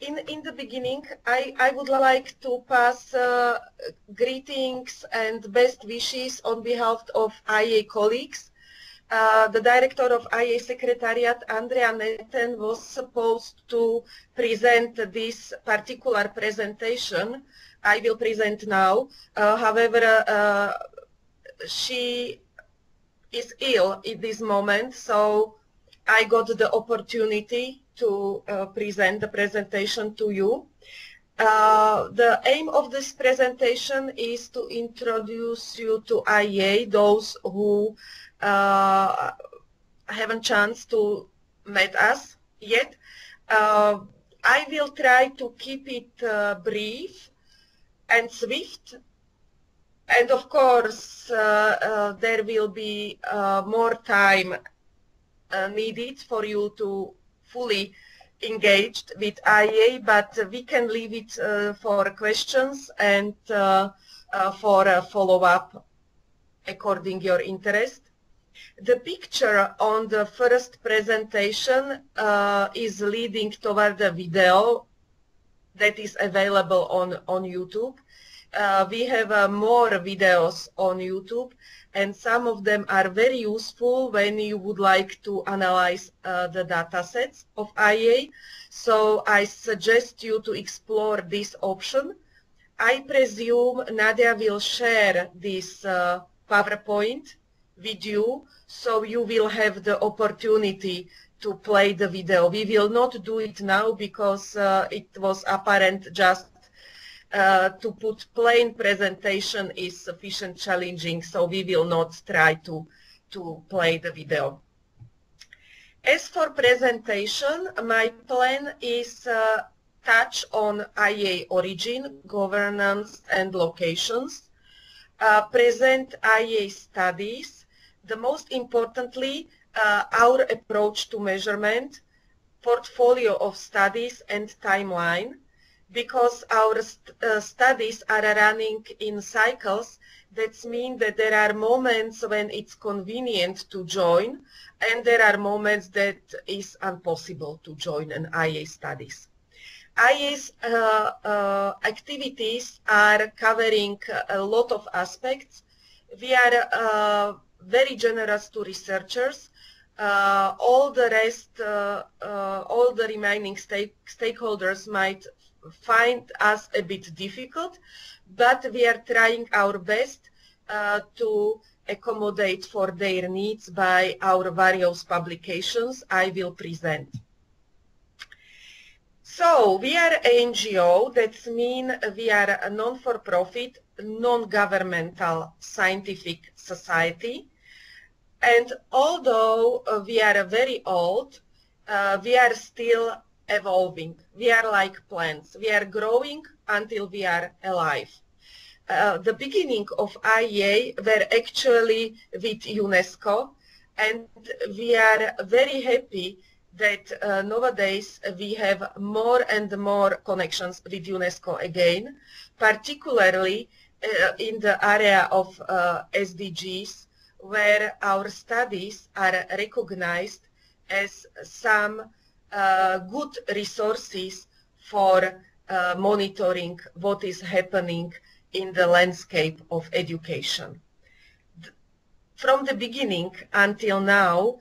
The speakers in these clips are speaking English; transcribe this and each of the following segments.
In the beginning, I would like to pass greetings and best wishes on behalf of IEA colleagues. The director of IEA Secretariat, Andrea Netten, was supposed to present this particular presentation. I will present now. However, she is ill at this moment, so I got the opportunity to present the presentation to you. The aim of this presentation is to introduce you to IEA, those who haven't chance to meet us yet. I will try to keep it brief and swift, and of course there will be more time needed for you to fully engaged with IEA, but we can leave it for questions and for a follow-up according your interest. The picture on the first presentation is leading toward the video that is available on YouTube. We have more videos on YouTube, and some of them are very useful when you would like to analyze the data sets of IEA. So I suggest you to explore this option. I presume Nadia will share this PowerPoint with you, so you will have the opportunity to play the video. We will not do it now because it was apparent just to put plain presentation is sufficient challenging, so we will not try to play the video. As for presentation, my plan is touch on IEA origin, governance and locations, present IEA studies, the most importantly our approach to measurement, portfolio of studies and timeline. Because our studies are running in cycles, that means that there are moments when it's convenient to join, and there are moments that is impossible to join an IEA studies. IEA's activities are covering a lot of aspects. We are very generous to researchers. All the rest, all the remaining stakeholders might find us a bit difficult, but we are trying our best to accommodate for their needs by our various publications I will present. So we are an NGO, that means we are a non-for-profit, non-governmental scientific society, and although we are very old, we are still evolving. We are like plants. We are growing until we are alive. The beginning of IEA were actually with UNESCO, and we are very happy that nowadays we have more and more connections with UNESCO again, particularly in the area of SDGs, where our studies are recognized as some good resources for monitoring what is happening in the landscape of education. From the beginning until now,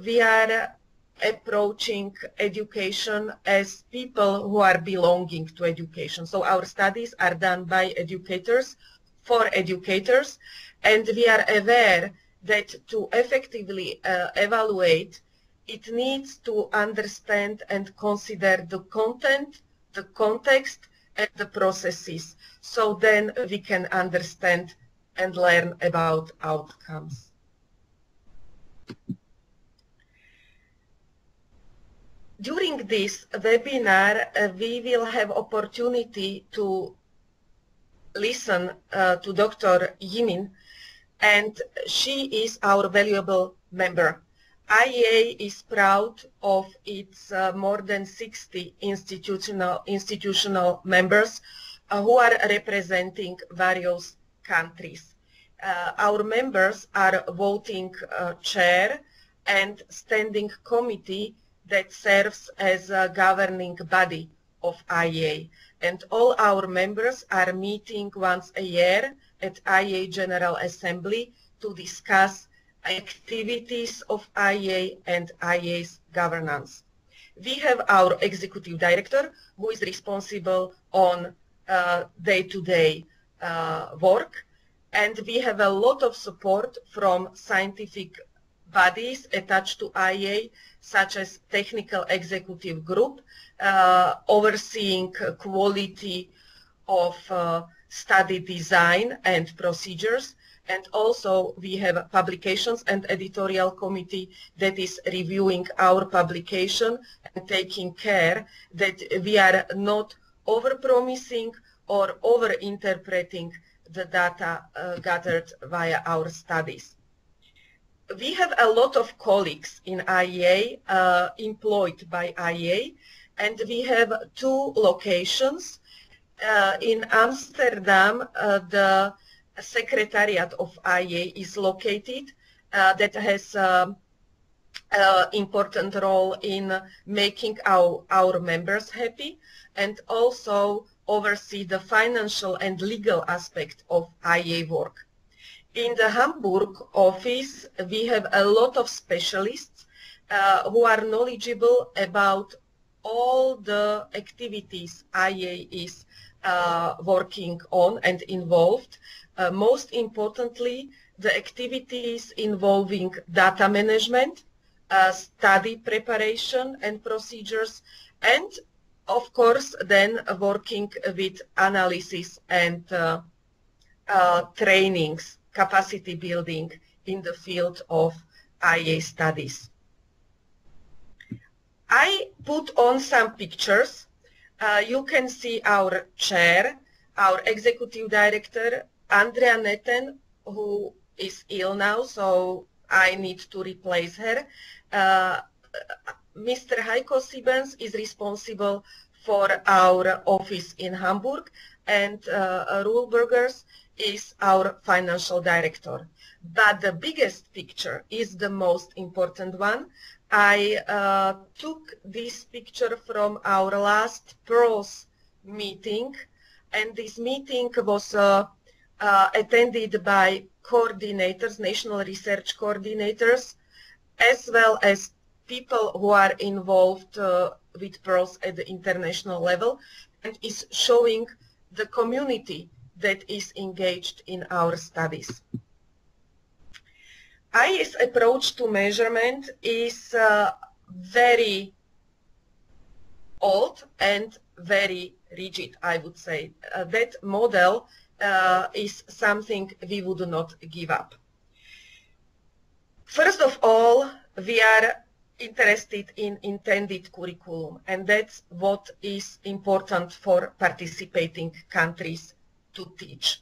we are approaching education as people who are belonging to education. So our studies are done by educators for educators, and we are aware that to effectively evaluate, it needs to understand and consider the content, the context, and the processes. So then we can understand and learn about outcomes. During this webinar, we will have opportunity to listen to Dr. Yimin, and she is our valuable member. IEA is proud of its more than 60 institutional members who are representing various countries. Our members are voting chair and standing committee that serves as a governing body of IEA. And all our members are meeting once a year at IEA General Assembly to discuss activities of IEA and IEA's governance. We have our executive director who is responsible on day-to-day work, and we have a lot of support from scientific bodies attached to IEA, such as Technical Executive Group, overseeing quality of study design and procedures. And also we have publications and editorial committee that is reviewing our publication and taking care that we are not over-promising or over-interpreting the data gathered via our studies. We have a lot of colleagues in IEA employed by IEA, and we have 2 locations. In Amsterdam, the Secretariat of IEA is located that has an important role in making our members happy and also oversee the financial and legal aspect of IEA work. In the Hamburg office, we have a lot of specialists who are knowledgeable about all the activities IEA is working on and involved. Most importantly, the activities involving data management, study preparation and procedures, and of course then working with analysis and trainings, capacity building in the field of IEA studies. I put on some pictures. You can see our chair, our executive director, Andrea Netten, who is ill now, so I need to replace her. Mr. Heiko Siebens is responsible for our office in Hamburg, and Ruhlbergers is our financial director. But the biggest picture is the most important one. I took this picture from our last PIRLS meeting, and this meeting was attended by coordinators, national research coordinators, as well as people who are involved with PIRLS at the international level, and is showing the community that is engaged in our studies. IEA's approach to measurement is very old and very rigid, I would say. That model is something we would not give up. First of all, we are interested in intended curriculum, and that's what is important for participating countries to teach.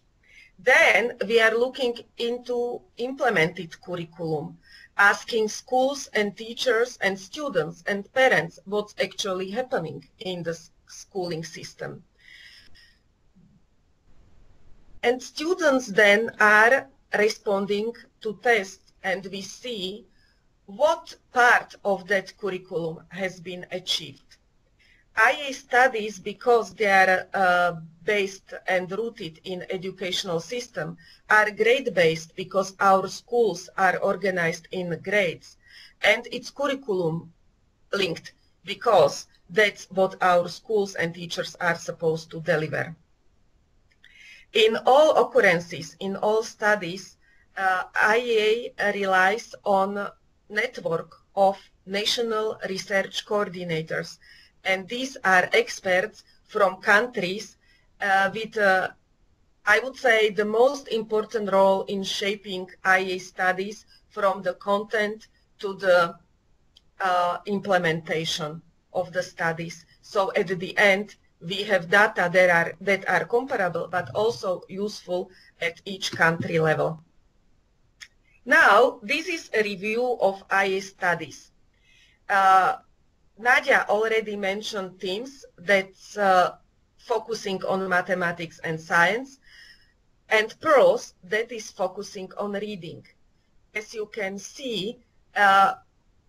Then we are looking into implemented curriculum, asking schools and teachers and students and parents what's actually happening in the schooling system. And students then are responding to tests, and we see what part of that curriculum has been achieved. IEA studies, because they are based and rooted in educational system, are grade-based because our schools are organized in grades, and it's curriculum linked because that's what our schools and teachers are supposed to deliver. In all occurrences, in all studies, IEA relies on network of national research coordinators, and these are experts from countries with, I would say, the most important role in shaping IEA studies from the content to the implementation of the studies. So at the end, we have data that are comparable but also useful at each country level. Now, this is a review of IEA studies. Nadia already mentioned TIMSS, that's focusing on mathematics and science, and PIRLS, that is focusing on reading. As you can see,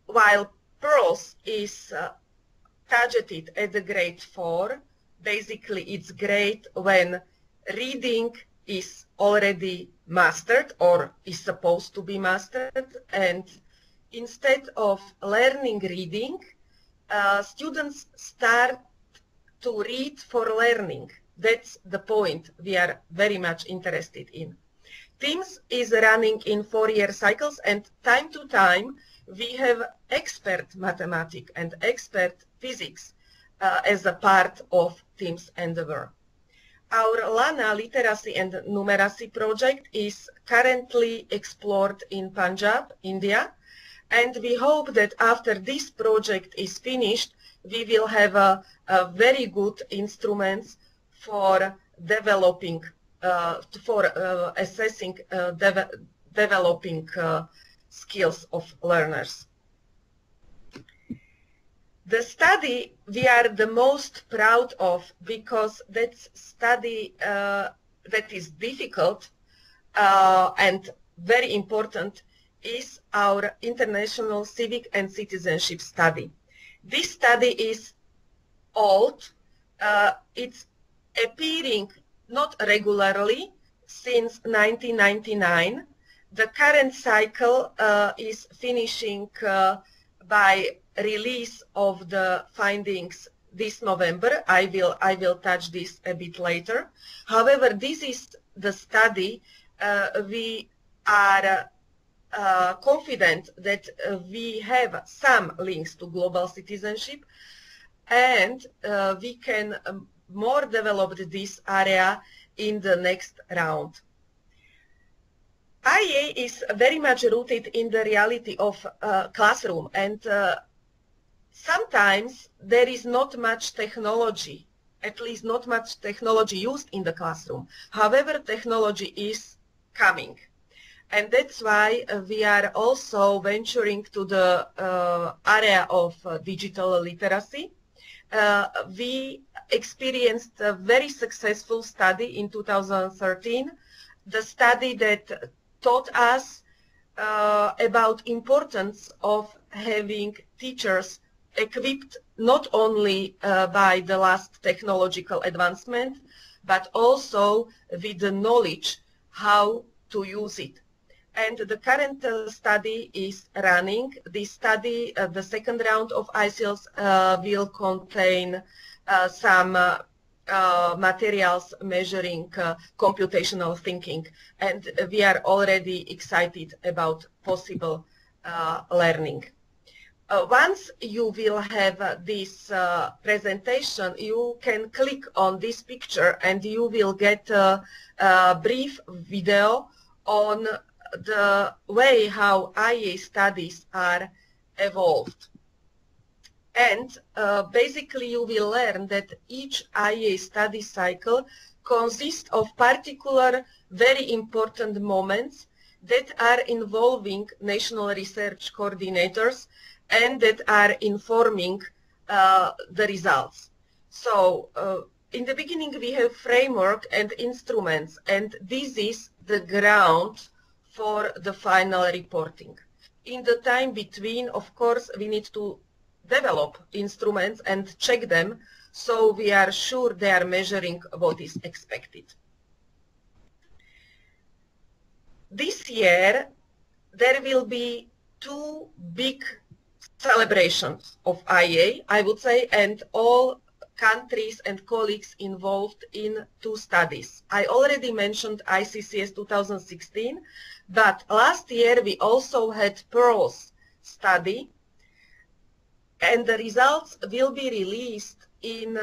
while PIRLS is targeted at the grade 4. Basically, it's great when reading is already mastered or is supposed to be mastered, and instead of learning reading, students start to read for learning. That's the point we are very much interested in. TIMSS is running in 4-year cycles, and time to time we have expert mathematics and expert physics as a part of TIMSS endeavor. Our LaNA literacy and numeracy project is currently explored in Punjab, India, and we hope that after this project is finished, we will have a very good instruments for developing, assessing developing skills of learners. The study we are the most proud of, because that's study that is difficult and very important, is our International Civic and Citizenship Study. This study is old. It's appearing not regularly since 1999. The current cycle is finishing by release of the findings this November. I will touch this a bit later. However, this is the study. We are confident that we have some links to global citizenship, and we can more develop this area in the next round. IEA is very much rooted in the reality of classroom, and sometimes there is not much technology, at least not much technology used in the classroom. However, technology is coming. And that's why we are also venturing to the area of digital literacy. We experienced a very successful study in 2013, the study that taught us about importance of having teachers equipped not only by the last technological advancement, but also with the knowledge how to use it. And the current study is running. This study, the second round of ICCS, will contain some materials measuring computational thinking, and we are already excited about possible learning. Once you will have this presentation, you can click on this picture and you will get a brief video on the way how IEA studies are evolved. And basically you will learn that each IEA study cycle consists of particular very important moments that are involving national research coordinators and that are informing the results. So in the beginning we have framework and instruments, and this is the ground for the final reporting. In the time between, of course, we need to develop instruments and check them so we are sure they are measuring what is expected. This year there will be two big celebrations of IEA, I would say, and all countries and colleagues involved in two studies. I already mentioned ICCS 2016, but last year we also had PIRLS study, and the results will be released in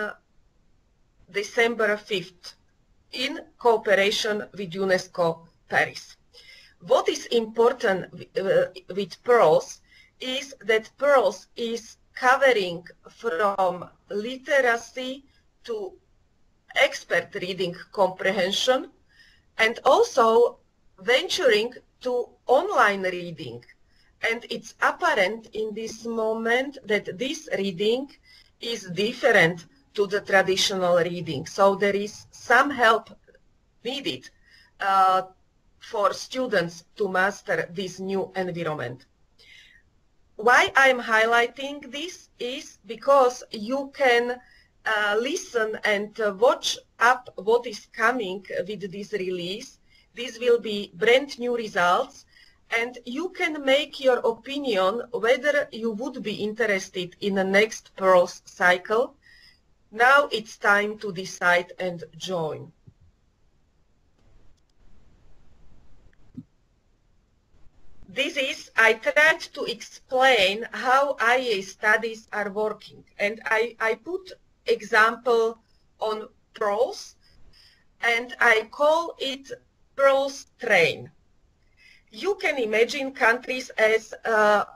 December 5th in cooperation with UNESCO Paris. What is important with PIRLS is that PIRLS is covering from literacy to expert reading comprehension, and also venturing to online reading. And it's apparent in this moment that this reading is different to the traditional reading. So there is some help needed for students to master this new environment. why I'm highlighting this is because you can listen and watch up what is coming with this release. These will be brand new results, and you can make your opinion whether you would be interested in the next PIRLS cycle. Now it's time to decide and join. I tried to explain how IEA studies are working, and I put example on PIRLS, and I call it PIRLS train. You can imagine countries as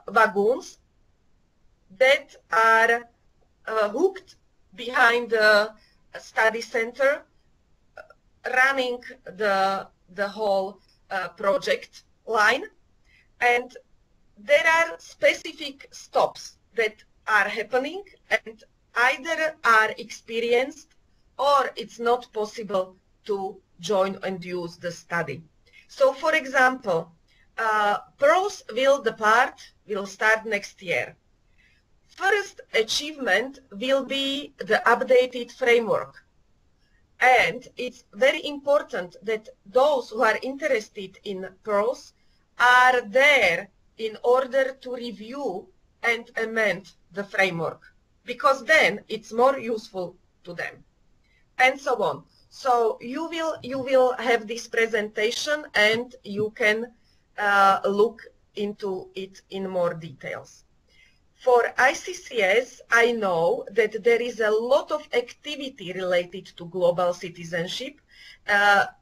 wagons that are hooked behind the study center, running the whole project line. And there are specific stops that are happening, and either are experienced or it's not possible to join and use the study. So for example, PIRLS will start next year. First achievement will be the updated framework. And it's very important that those who are interested in PIRLS are there in order to review and amend the framework, because then it's more useful to them, and so on. So you will have this presentation, and you can look into it in more details. For ICCS, I know that there is a lot of activity related to global citizenship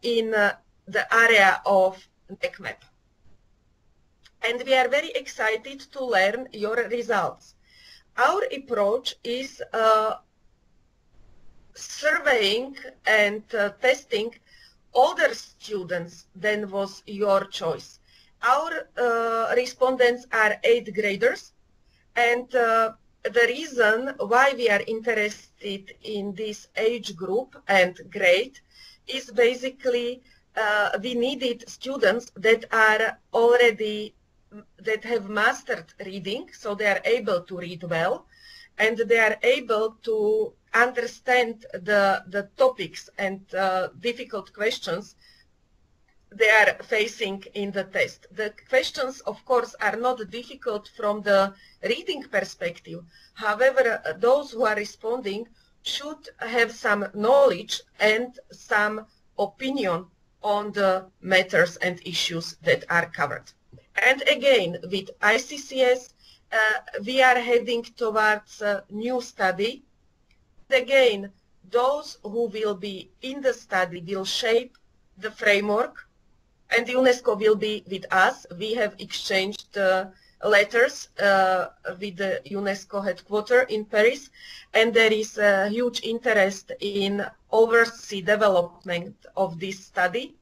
in the area of NEQMAP. And we are very excited to learn your results. Our approach is surveying and testing older students than was your choice. Our respondents are 8th graders, and the reason why we are interested in this age group and grade is basically we needed students that have mastered reading, so they are able to read well, and they are able to understand the topics and difficult questions they are facing in the test. The questions, of course, are not difficult from the reading perspective. However, those who are responding should have some knowledge and some opinion on the matters and issues that are covered. And again, with ICCS, we are heading towards a new study. Again, those who will be in the study will shape the framework, and UNESCO will be with us. We have exchanged letters with the UNESCO headquarters in Paris, and there is a huge interest in overseas development of this study.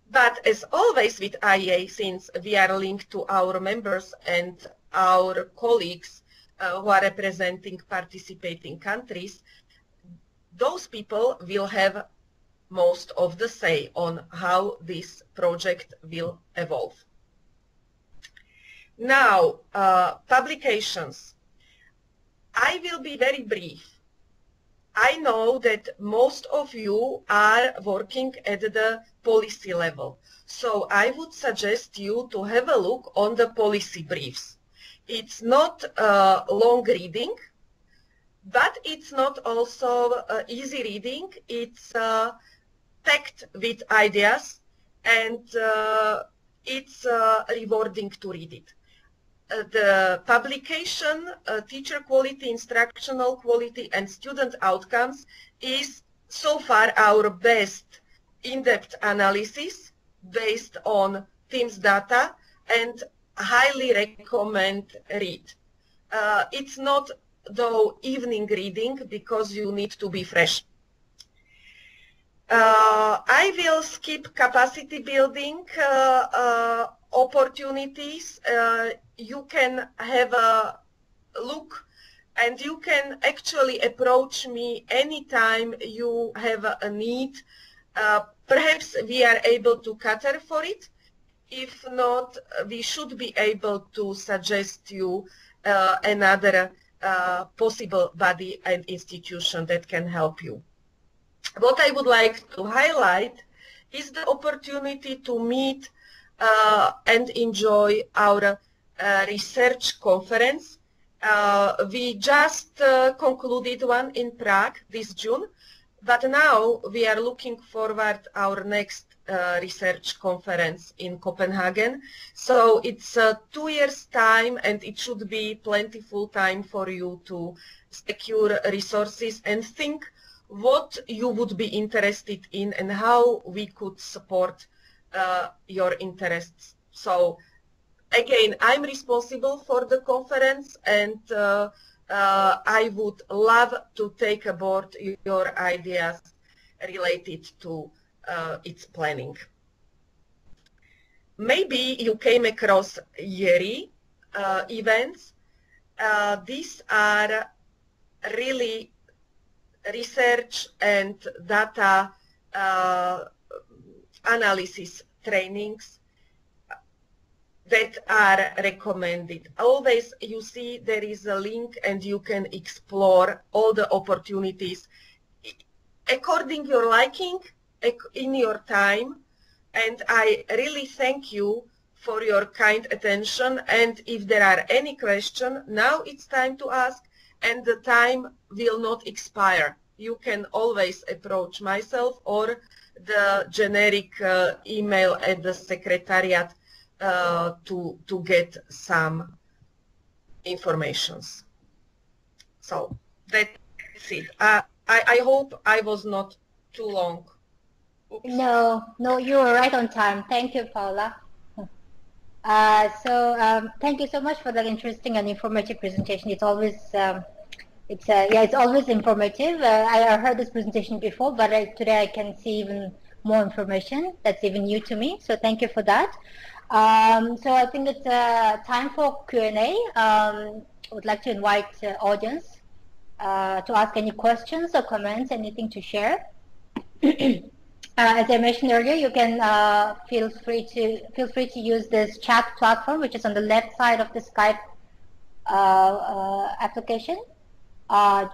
But as always with IEA, since we are linked to our members and our colleagues who are representing participating countries, those people will have most of the say on how this project will evolve. Now, publications. I will be very brief. I know that most of you are working at the policy level, so I would suggest you to have a look on the policy briefs. It's not long reading, but it's not also easy reading. It's packed with ideas, and it's rewarding to read it. The publication, teacher quality, instructional quality, and student outcomes is so far our best in-depth analysis based on TIMSS data, and highly recommend read. It's not though evening reading because you need to be fresh. I will skip capacity building opportunities. You can have a look, and you can actually approach me anytime you have a need. Perhaps we are able to cater for it. If not, we should be able to suggest you another possible body and institution that can help you. What I would like to highlight is the opportunity to meet and enjoy our research conference. We just concluded one in Prague this June, but now we are looking forward our next research conference in Copenhagen. So it's 2 years' time, and it should be plentiful time for you to secure resources and think what you would be interested in and how we could support your interests. So again, I'm responsible for the conference, and I would love to take aboard your ideas related to its planning. Maybe you came across YERI events. These are really research and data analysis trainings that are recommended. Always you see there is a link and you can explore all the opportunities according your liking, in your time. And I really thank you for your kind attention. And if there are any questions, now it's time to ask, and the time will not expire. You can always approach myself or the generic email at the Secretariat to get some informations. So that's it. I hope I was not too long. Oops. No, you were right on time. Thank you, Paula. Thank you so much for that interesting and informative presentation. It's always it's always informative. I heard this presentation before, but today I can see even more information that's even new to me. So thank you for that. So I think it's time for Q&A. I would like to invite the audience to ask any questions or comments, anything to share. As I mentioned earlier, you can feel free to use this chat platform, which is on the left side of the Skype application.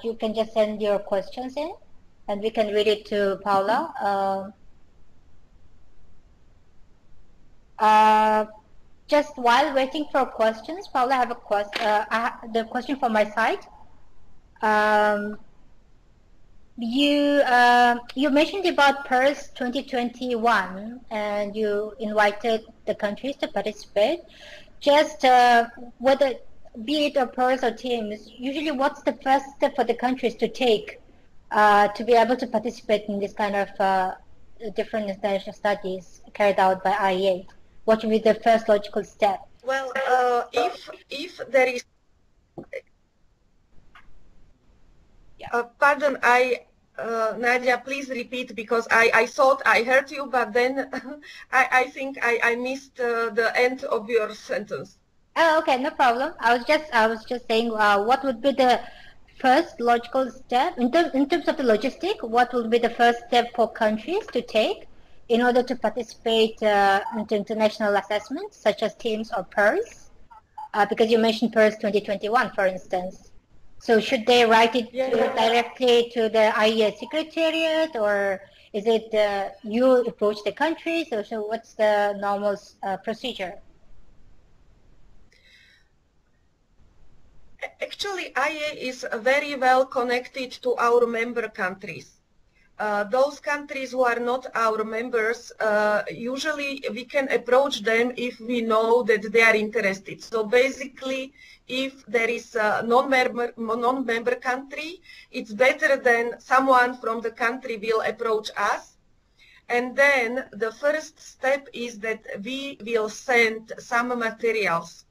You can just send your questions in, and we can read it to Paula. Just while waiting for questions, Paula, I have a the question from my side. You mentioned about PIRLS 2021, and you invited the countries to participate. Just whether, be it a PIRLS or TIMSS, usually what's the first step for the countries to take to be able to participate in this kind of different international studies carried out by IEA? What would be the first logical step? Well, if there is, pardon, Nadia, please repeat, because I thought I heard you, but then I think I missed the end of your sentence. Oh, okay, no problem. I was just saying, what would be the first logical step in terms of the logistic? What would be the first step for countries to take in order to participate into international assessments such as TIMSS or PIRLS? Because you mentioned PIRLS 2021, for instance. So should they write it directly to the IEA Secretariat, or is it you approach the countries? So what's the normal procedure? Actually, IEA is very well connected to our member countries. Those countries who are not our members, usually we can approach them if we know that they are interested. So basically, if there is a non-member country, it's better than someone from the country will approach us. And then the first step is that we will send some materials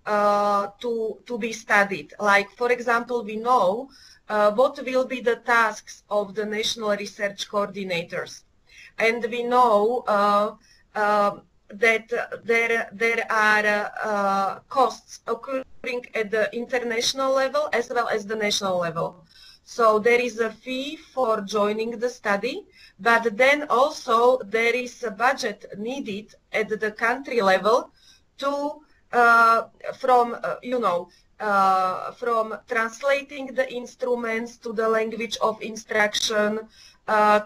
to be studied. Like, for example, we know what will be the tasks of the national research coordinators. And we know that there are costs occurring at the international level as well as the national level. So there is a fee for joining the study, but then also there is a budget needed at the country level to from translating the instruments to the language of instruction,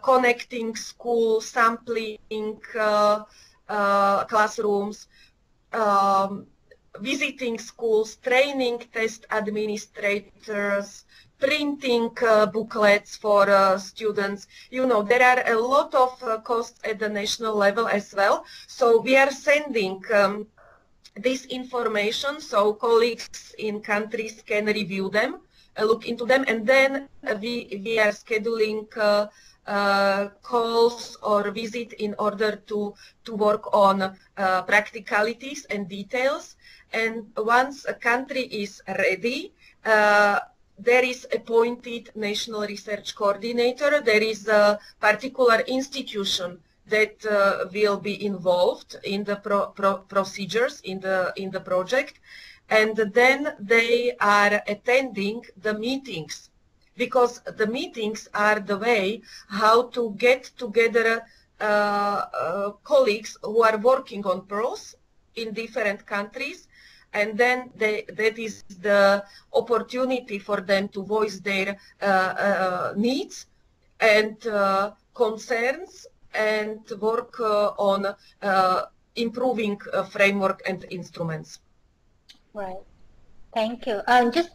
connecting school, sampling classrooms, visiting schools, training test administrators, printing booklets for students. There are a lot of costs at the national level as well. So we are sending this information so colleagues in countries can review them, look into them, and then we are scheduling calls or visit in order to work on practicalities and details. And once a country is ready, there is appointed national research coordinator. There is a particular institution that will be involved in the procedures in the project, and then they are attending the meetings, because the meetings are the way how to get together colleagues who are working on PIRLS in different countries, and then that is the opportunity for them to voice their needs and concerns and work on improving framework and instruments. Right. Thank you.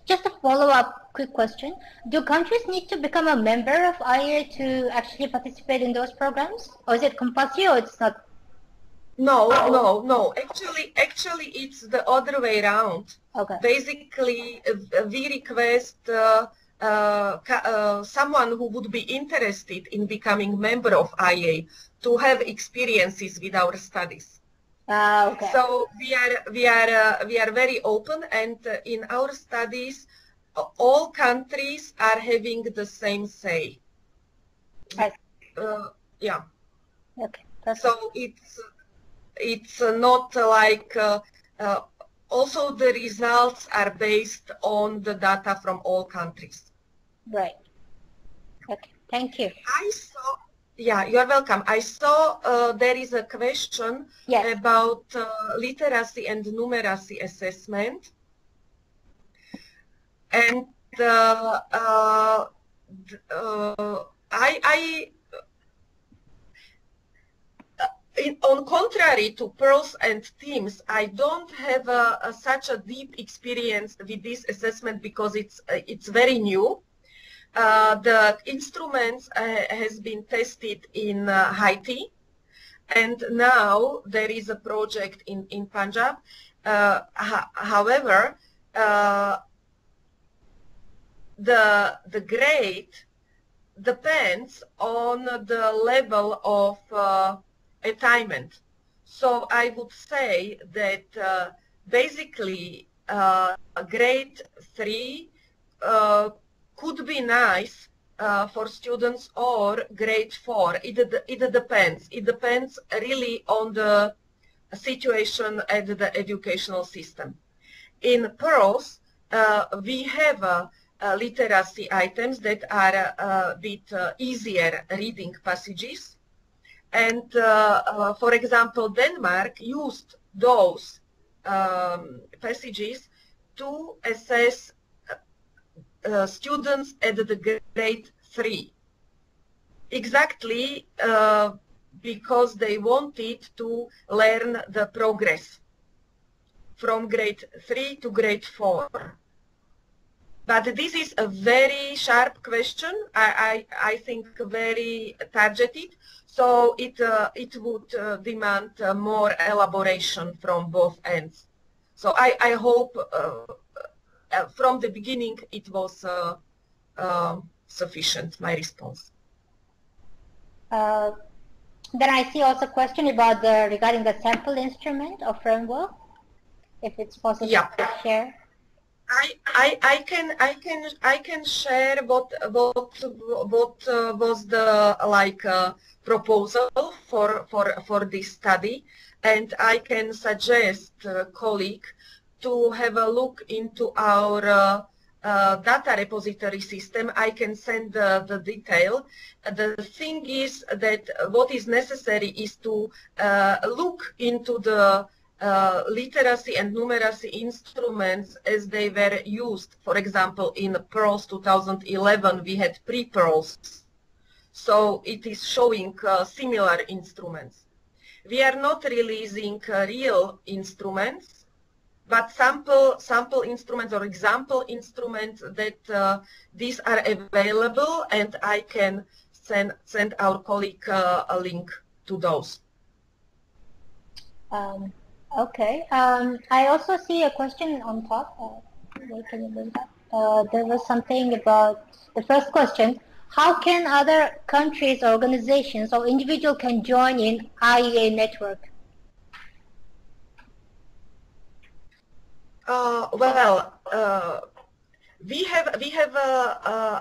Just a follow-up quick question. Do countries need to become a member of IEA to actually participate in those programs? Or is it compulsory or it's not? No. Actually, it's the other way around. Okay. Basically, we request someone who would be interested in becoming member of IEA to have experiences with our studies. Okay. So we are very open, and in our studies, all countries are having the same say. Yeah. Okay. So it's not like. Also, the results are based on the data from all countries. Right. Okay. Thank you. Yeah, you're welcome. I saw there is a question about literacy and numeracy assessment. And on contrary to PIRLS and TIMSS, I don't have such a deep experience with this assessment because it's very new. The instruments has been tested in Haiti, and now there is a project in Punjab. However, the grade depends on the level of attainment. So I would say that basically grade 3 could be nice for students, or grade 4. It depends. It depends really on the situation at the educational system. In PIRLS, we have literacy items that are a bit easier reading passages. And for example, Denmark used those passages to assess students at the grade 3, exactly because they wanted to learn the progress from grade 3 to grade 4. But this is a very sharp question, I think very targeted, so it would demand more elaboration from both ends. So I hope from the beginning it was sufficient, my response. Then I see also a question about regarding the sample instrument or framework, if it's possible to share. I can share what was the proposal for this study, and I can suggest colleague to have a look into our data repository system. I can send the detail. The thing is that what is necessary is to look into the literacy and numeracy instruments as they were used. For example, in PIRLS 2011, we had pre-PIRLS. So it is showing similar instruments. We are not releasing real instruments, but sample instruments or example instruments that these are available, and I can send our colleague a link to those. Okay. I also see a question on top. There was something about the first question. How can other countries, organizations, or individuals can join in IEA network? We have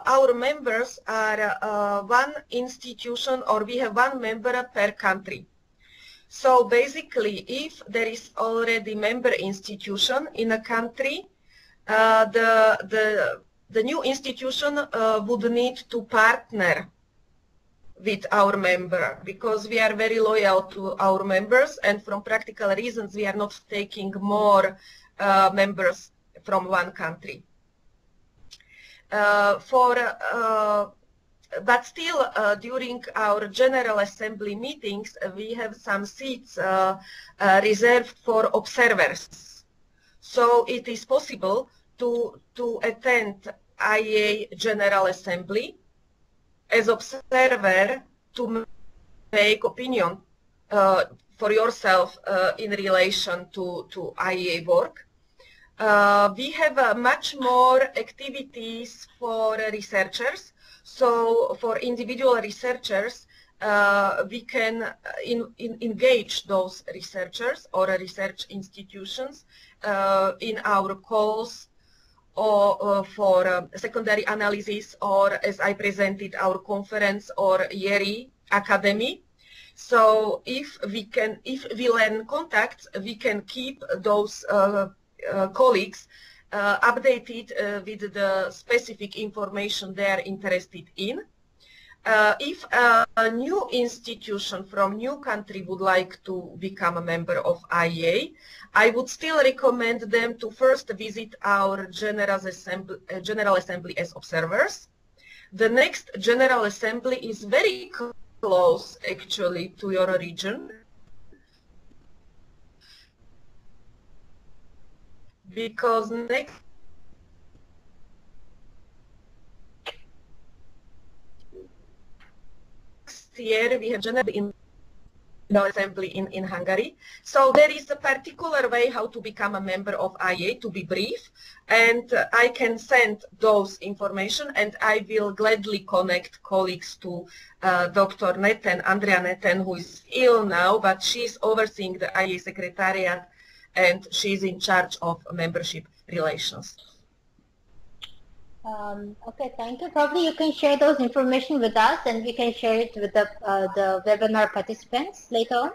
our members are one institution, or we have one member per country. So basically, if there is already member institution in a country, the new institution would need to partner with our member, because we are very loyal to our members, and from practical reasons we are not taking more members from one country. But still, during our General Assembly meetings, we have some seats reserved for observers. So it is possible to attend IEA General Assembly as observer to make opinion for yourself in relation to IEA work. We have much more activities for researchers. So for individual researchers, we can engage those researchers or research institutions in our calls, or for secondary analysis, or as I presented, our conference or yearly academy. So if we learn contacts, we can keep those colleagues updated with the specific information they are interested in. If a new institution from new country would like to become a member of IEA, I would still recommend them to first visit our General Assembly as observers. The next General Assembly is very close actually to your region, because next year we have General Assembly in Hungary. So there is a particular way how to become a member of IEA, to be brief, and I can send those information, and I will gladly connect colleagues to Dr. Neten, Andrea Neten, who is ill now, but she's overseeing the IEA Secretariat, and she's in charge of membership relations. Okay, thank you. Probably you can share those information with us, and we can share it with the webinar participants later on.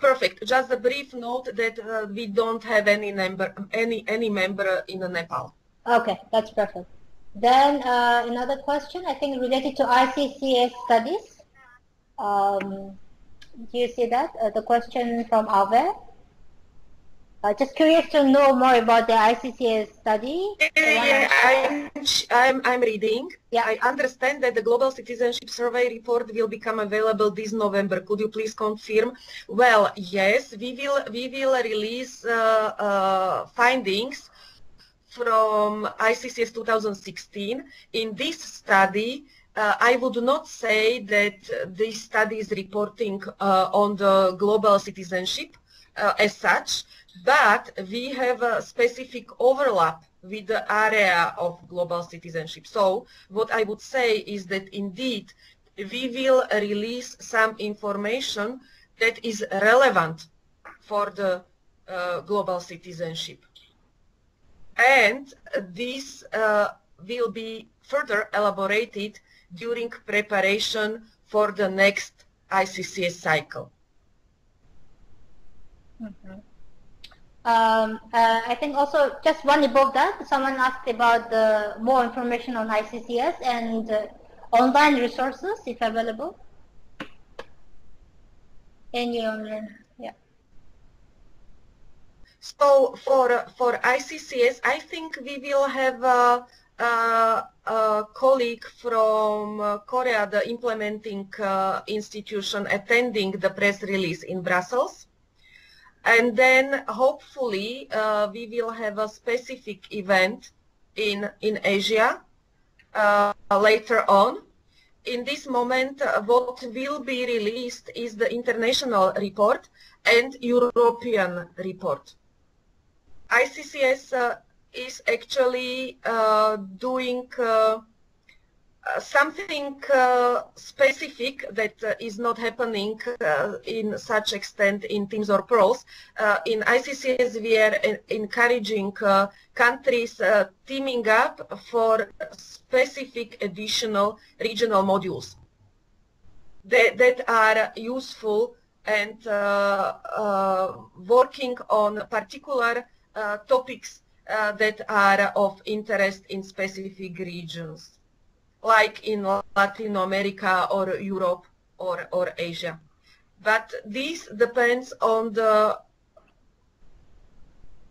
Perfect. Just a brief note that we don't have any member in Nepal. Okay, that's perfect. Then another question, I think related to ICCS studies. Do you see that? The question from Alve. Just curious to know more about the ICCS study. Yeah, I'm reading. Yeah. I understand that the Global Citizenship Survey report will become available this November. Could you please confirm? Well, yes, we will release findings from ICCS 2016. In this study, I would not say that this study is reporting on the global citizenship as such, but we have a specific overlap with the area of global citizenship. So what I would say is that indeed we will release some information that is relevant for the global citizenship. And this will be further elaborated during preparation for the next ICCS cycle. Mm-hmm. I think also just one above that, someone asked about the more information on ICCS and online resources, if available. Any online, yeah. So for ICCS, I think we will have a colleague from Korea, the implementing institution, attending the press release in Brussels. And then hopefully we will have a specific event in Asia later on. In this moment, what will be released is the international report and European report. ICCS is actually doing something specific that is not happening in such extent in TIMSS or PIRLS. In ICCS, we are encouraging countries teaming up for specific additional regional modules that are useful and working on particular topics that are of interest in specific regions, like in Latin America or Europe or Asia. But this depends on the,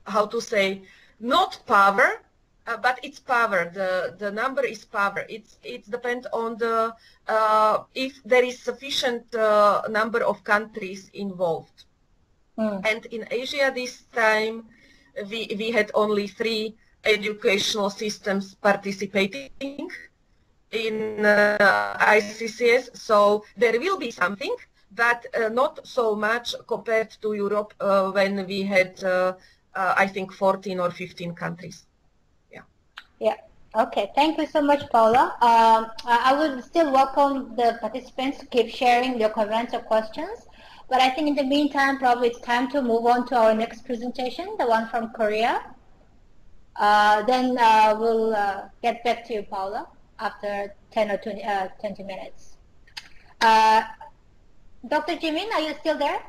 how to say, not power, but it's power. The number is power. It depends on the if there is sufficient number of countries involved. And in Asia this time, we had only 3 educational systems participating in ICCS, so there will be something, but not so much compared to Europe when we had, I think, 14 or 15 countries. Yeah. Okay. Thank you so much, Paula. I would still welcome the participants to keep sharing their comments or questions. But I think in the meantime, probably it's time to move on to our next presentation, the one from Korea. Then we'll get back to you, Paula, after 10 or 20 minutes. Dr. Jimin, are you still there?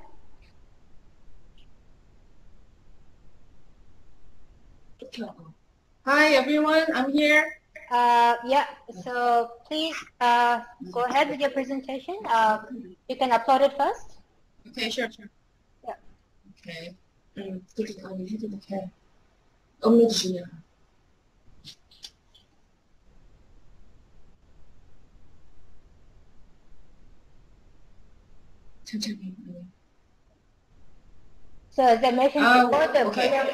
Hi, everyone. I'm here. Yeah, so please go ahead with your presentation. You can upload it first. Okay, sure. Yeah. Okay. Okay. 업로드 중이야. 천천히. So as I mentioned before, the Korean,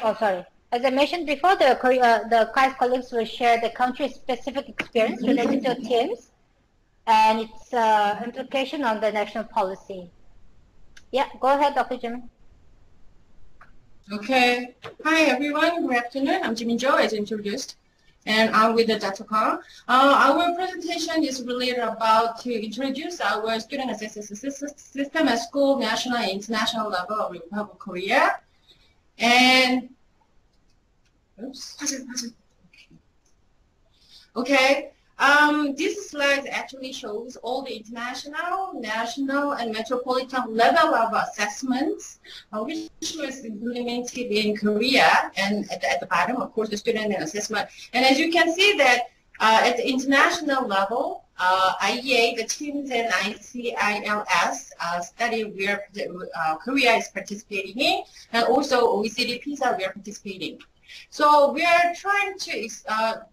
as I mentioned before, the class colleagues will share the country-specific experience related to TIMSS and its implication on the national policy. Yeah, go ahead, Dr. Jimin. Okay. Hi, everyone. Good afternoon. I'm Jimin Jo, as introduced, and I'm with the Dr. Kang. Our presentation is really about to introduce our student assistance system at school, national and international level of Republic of Korea. And, oops. Okay. This slide actually shows all the international, national, and metropolitan level of assessments, which was implemented in Korea, and at the bottom, of course, the student assessment. And as you can see that at the international level, IEA, the TIMSS and ICCS study where Korea is participating in, and also OECD PISA we are participating. So we are trying to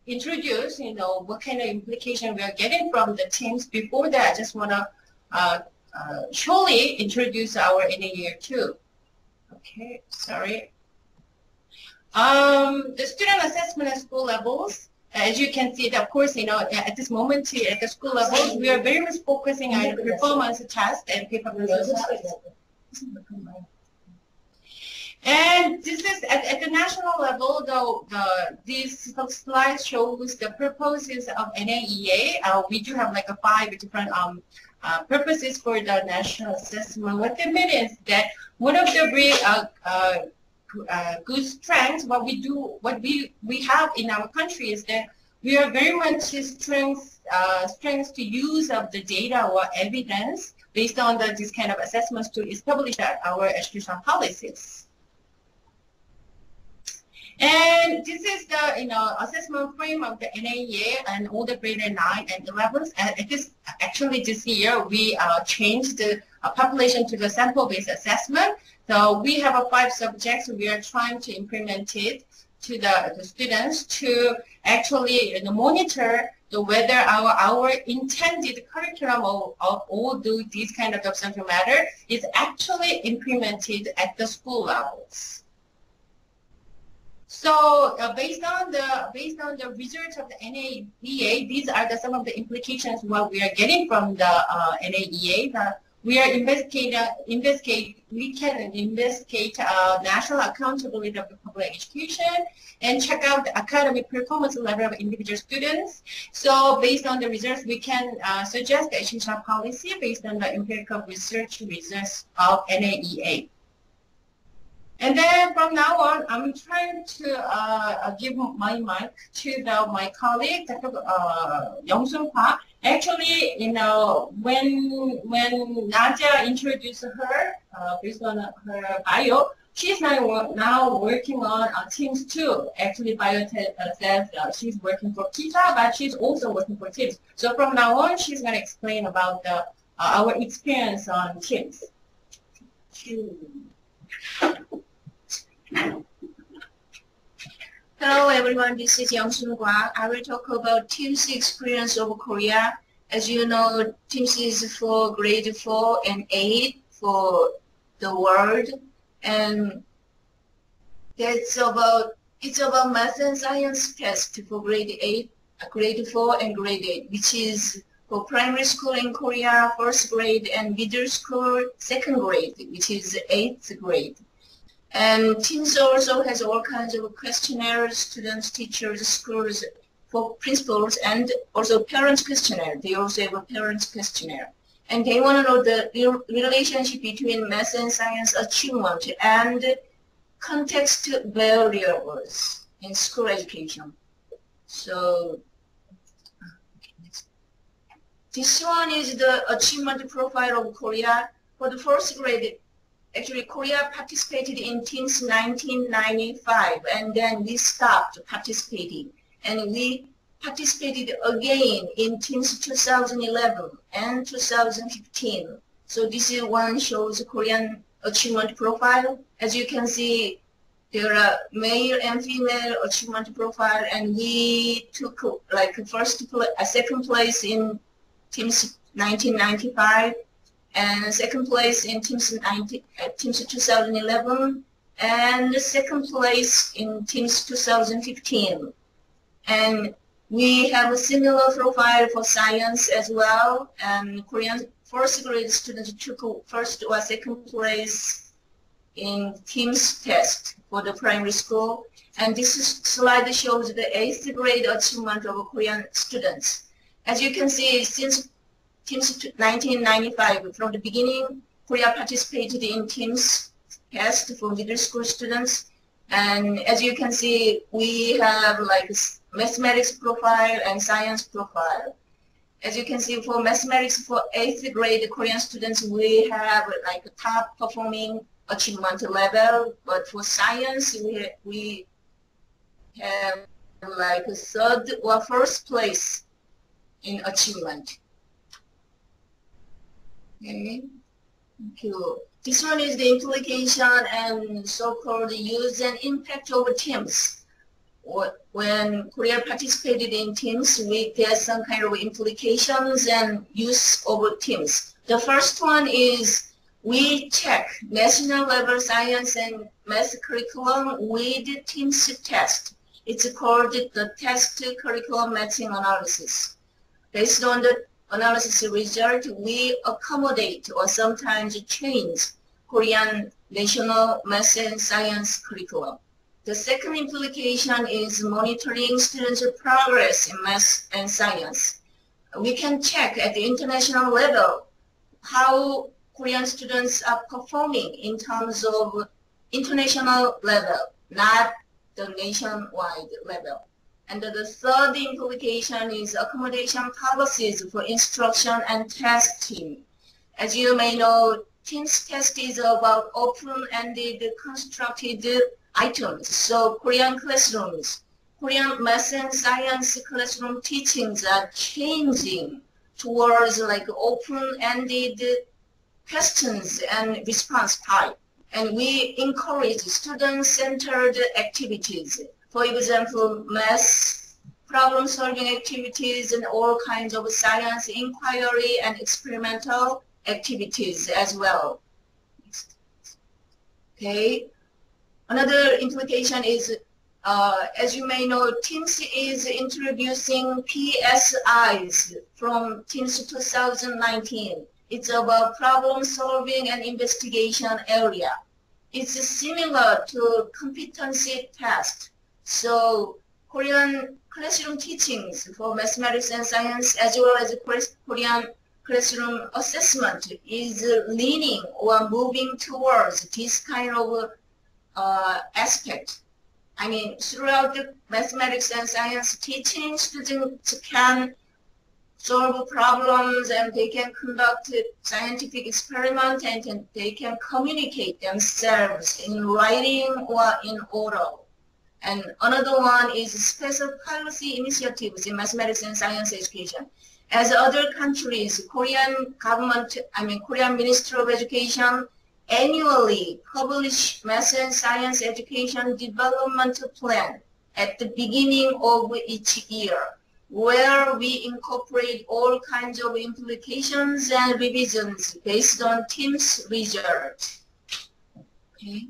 introduce, what kind of implication we are getting from the TIMSS. Before that, I just want to shortly introduce our NEA 2. Okay, sorry. The student assessment at school levels, as you can see, of course, at this moment at the school levels, we are very much focusing on performance test and capability tests. And this is at the national level, though. This slide shows the purposes of NEA. We do have like 5 different purposes for the national assessment. What they mean is that one of the really good strengths, what we have in our country is that we are very much strengths to use of the data or evidence based on this kind of assessments to establish our educational policies. And this is the assessment frame of the NEQMAP and all the grade 9 and 11s. And actually this year we changed the population to the sample-based assessment. So we have 5 subjects. We are trying to implement it to the students to actually monitor whether our intended curriculum of all these kind of subject matter is actually implemented at the school levels. So based on the results of the NEQMAP, these are some of the implications what we are getting from the NEQMAP. We can investigate national accountability of the public education and check out the academic performance level of individual students. So based on the results, we can suggest the educational policy based on the empirical research results of NEQMAP. And then from now on, I'm trying to give my mic to my colleague, Dr. Young-Soon Park. Actually, when Nadia introduced her, based on her bio, she's now working on TIMSS too. Actually, bio says she's working for PITA, but she's also working for TIMSS. So from now on, she's going to explain about our experience on TIMSS. Hello everyone, this is Young-Soon Park. I will talk about TIMSS experience of Korea. As you know, TIMSS is for grade 4 and 8 for the world, and it's about math and science test for grade 8, grade 4 and grade 8, which is for primary school in Korea, 1st grade, and middle school, 2nd grade, which is 8th grade. And TIMSS also has all kinds of questionnaires, students, teachers, schools, for principals, and also parents questionnaire. They also have a parents questionnaire. And they want to know the relationship between math and science achievement and context variables in school education. So this one is the achievement profile of Korea. For the 1st grade, actually, Korea participated in TIMSS 1995, and then we stopped participating. And we participated again in TIMSS 2011 and 2015. So this one shows Korean achievement profile. As you can see, there are male and female achievement profile, and we took like 2nd place in TIMSS 1995. And 2nd place in TIMSS 2011, and 2nd place in TIMSS 2015. And we have a similar profile for science as well, and Korean 1st grade students took 1st or 2nd place in TIMSS test for the primary school. And this slide shows the 8th grade achievement of Korean students. As you can see, since TIMSS 1995, from the beginning, Korea participated in TIMSS test for middle school students. And as you can see, we have like mathematics profile and science profile. As you can see, for mathematics for 8th grade Korean students, we have like a top performing achievement level. But for science, we have like a 3rd or 1st place in achievement. Okay, thank you. This one is the implication and so-called use and impact of TIMSS. When Korea participated in TIMSS, we get some kind of implications and use of TIMSS. The first one is we check national level science and math curriculum with TIMSS test. It's called the test curriculum matching analysis. Based on the analysis result, we accommodate or sometimes change Korean national math and science curriculum. The second implication is monitoring students' progress in math and science. We can check at the international level how Korean students are performing in terms of international level, not the nationwide level. And the third implication is accommodation policies for instruction and testing. As you may know, TIMSS test is about open-ended constructed items. So Korean classrooms, Korean math and science classroom teachings are changing towards like open-ended questions and response type. And we encourage student-centered activities. For example, math, problem-solving activities, and all kinds of science inquiry and experimental activities as well. Okay. Another implication is, as you may know, TIMSS is introducing PSIs from TIMSS 2019. It's about problem solving and investigation area. It's similar to competency test. So Korean classroom teachings for mathematics and science, as well as Korean classroom assessment, is leaning or moving towards this kind of aspect. I mean, throughout the mathematics and science teaching, students can solve problems and they can conduct scientific experiments and they can communicate themselves in writing or in oral. And another one is special policy initiatives in mathematics and science education. As other countries, Korean government, Korean Ministry of Education annually publish math and science education development plan at the beginning of each year, where we incorporate all kinds of implications and revisions based on TIMSS results. Okay.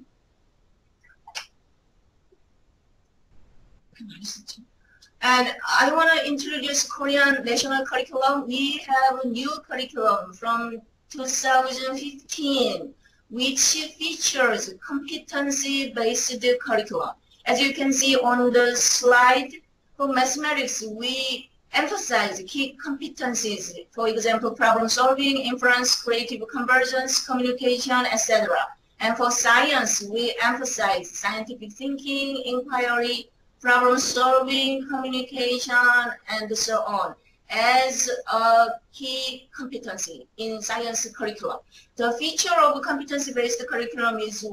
And I want to introduce Korean national curriculum. We have a new curriculum from 2015, which features competency-based curriculum. As you can see on the slide, for mathematics, we emphasize key competencies, for example, problem solving, inference, creative convergence, communication, etc. And for science, we emphasize scientific thinking, inquiry, problem solving, communication, and so on as a key competency in science curriculum. The feature of competency-based curriculum is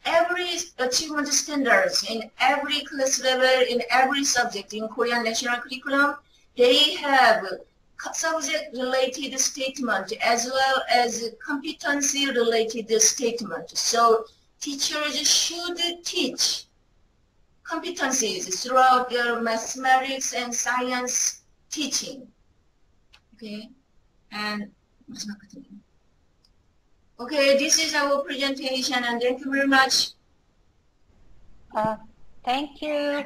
every achievement standards in every class level, in every subject in Korean national curriculum, they have subject-related statement as well as competency-related statement. So teachers should teach competencies throughout their mathematics and science teaching. Okay, and okay, this is our presentation, and thank you very much. Thank you.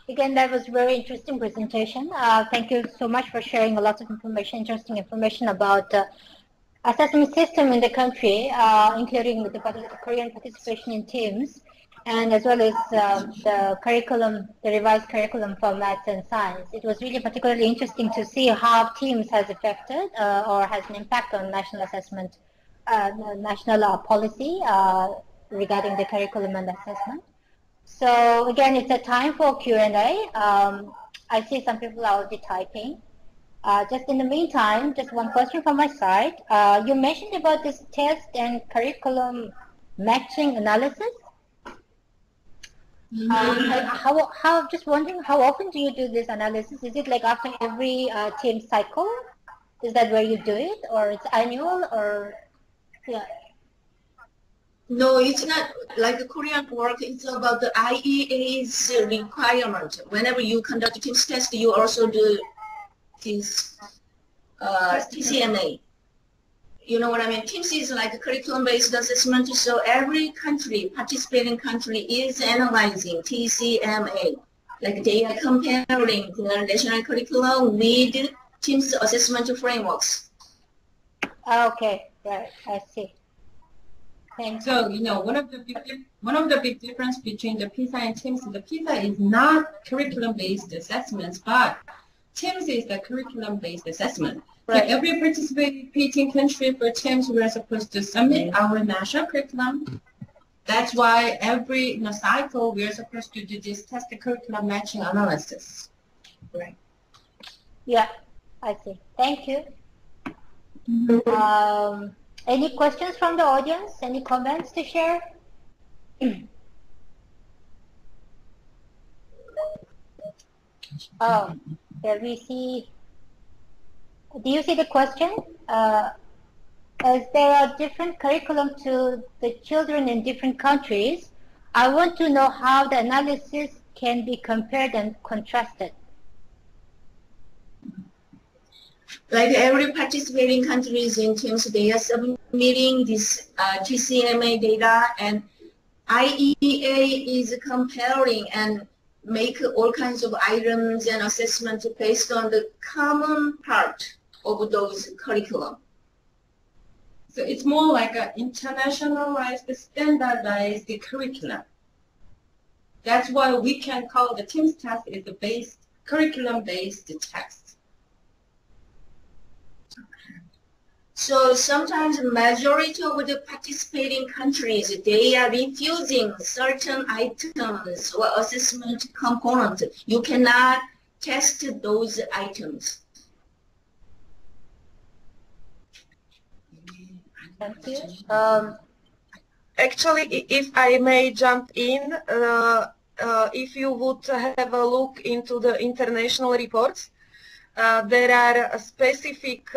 Again, that was very interesting presentation. Thank you so much for sharing a lot of information, interesting information about assessment system in the country, including the Korean participation in TIMSS, and as well as the curriculum, the revised curriculum for maths and science. It was really particularly interesting to see how TIMSS has affected or has an impact on national assessment, national policy regarding the curriculum and assessment. So again, it's a time for Q&A. I see some people are already typing. Just in the meantime, just one question from my side. You mentioned about this test and curriculum matching analysis. Just wondering, how often do you do this analysis? Is it like after every TIMSS cycle? Is that where you do it, or it's annual, or yeah? No, it's not like the Korean work. It's about the IEA's requirement. Whenever you conduct a TIMSS test, you also do this TCMA. You know what I mean? TIMSS is like a curriculum-based assessment, so every country, participating country, is analyzing TCMA. Like they are comparing the national curriculum with TIMSS assessment frameworks. Okay, right, I see. Thanks. So, you know, one of the big difference between the PISA and TIMSS, the PISA is not curriculum-based assessments, but TIMSS is the curriculum-based assessment. Right. So every participating country for TIMSS, we are supposed to submit our national curriculum. That's why every cycle we are supposed to do this test the curriculum matching analysis. Right. Yeah, I see. Thank you. Any questions from the audience? Any comments to share? Oh, there we see. Do you see the question? As there are different curriculum to the children in different countries, I want to know how the analysis can be compared and contrasted. Like every participating countries in TIMSS, they are submitting this TCMA data, and IEA is comparing and make all kinds of items and assessments based on the common part of those curriculum. So it's more like an internationalized, standardized curriculum. That's why we can call the TIMSS test is the curriculum-based test. So sometimes the majority of the participating countries, they are refusing certain items or assessment components. You cannot test those items. Thank you. Actually, if I may jump in, if you would have a look into the international reports, there are specific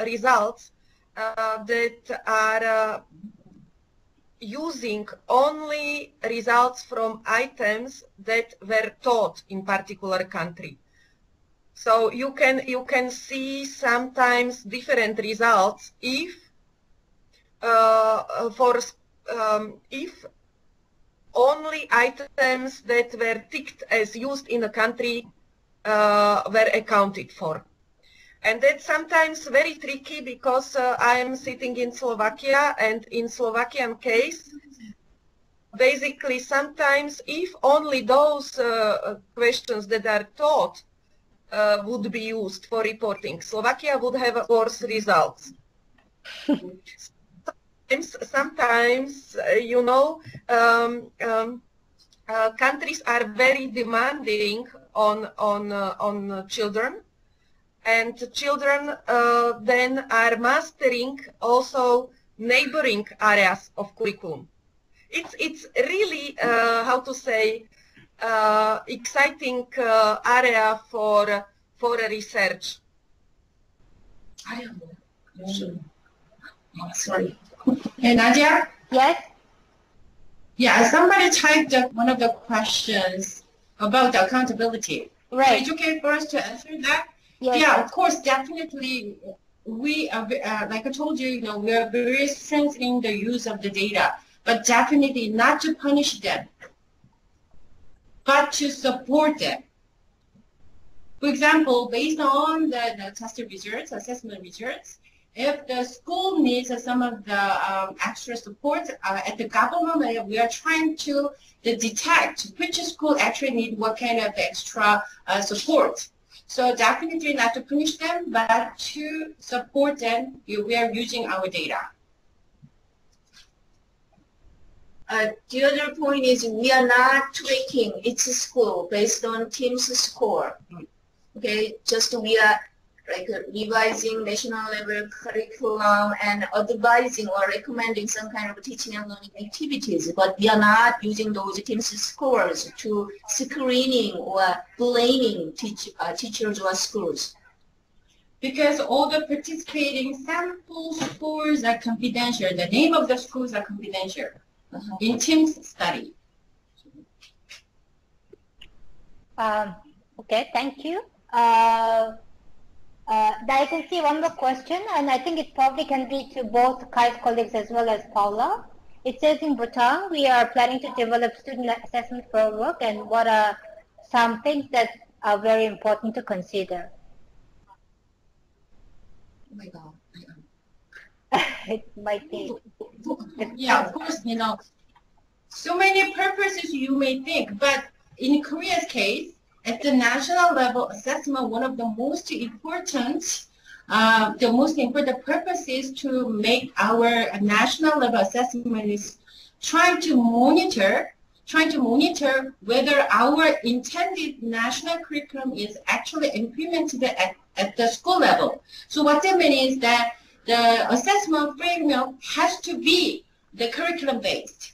results that are using only results from items that were taught in particular country. So you can see sometimes different results if if only items that were ticked as used in a country were accounted for. And that's sometimes very tricky because I am sitting in Slovakia, and in Slovakian case, basically sometimes if only those questions that are taught would be used for reporting, Slovakia would have worse results. Sometimes you know, countries are very demanding on children, and children then are mastering also neighboring areas of curriculum. It's really how to say exciting area for research. Sorry. Hey, Nadia? Yes? Yeah, somebody typed up one of the questions about the accountability. Right. Is it okay for us to answer that? Yes. Yeah, of course, definitely. We are, like I told you, we are very strengthening the use of the data, but definitely not to punish them, but to support them. For example, based on the test results, assessment results, if the school needs some of the extra support at the government level, we are trying to detect which school actually need what kind of extra support. So definitely not to punish them, but to support them, we are using our data. The other point is we are not tweaking each school based on TIMSS score. Okay, just we are like revising national level curriculum and advising or recommending some kind of teaching and learning activities, but we are not using those TIMSS scores to screening or blaming teachers or schools. Because all the participating sample scores are confidential. The name of the schools are confidential in TIMSS study. Okay, thank you. I can see one more question, and I think it probably can be to both Kai's colleagues as well as Paula. It says in Bhutan, we are planning to develop student assessment framework, and what are some things that are very important to consider? Oh my God. It might be. Yeah, of course, so many purposes you may think, but in Korea's case, at the national level assessment, one of the most important purpose is to make our national level assessment is trying to monitor whether our intended national curriculum is actually implemented at the school level. So what that means is that the assessment framework has to be the curriculum based.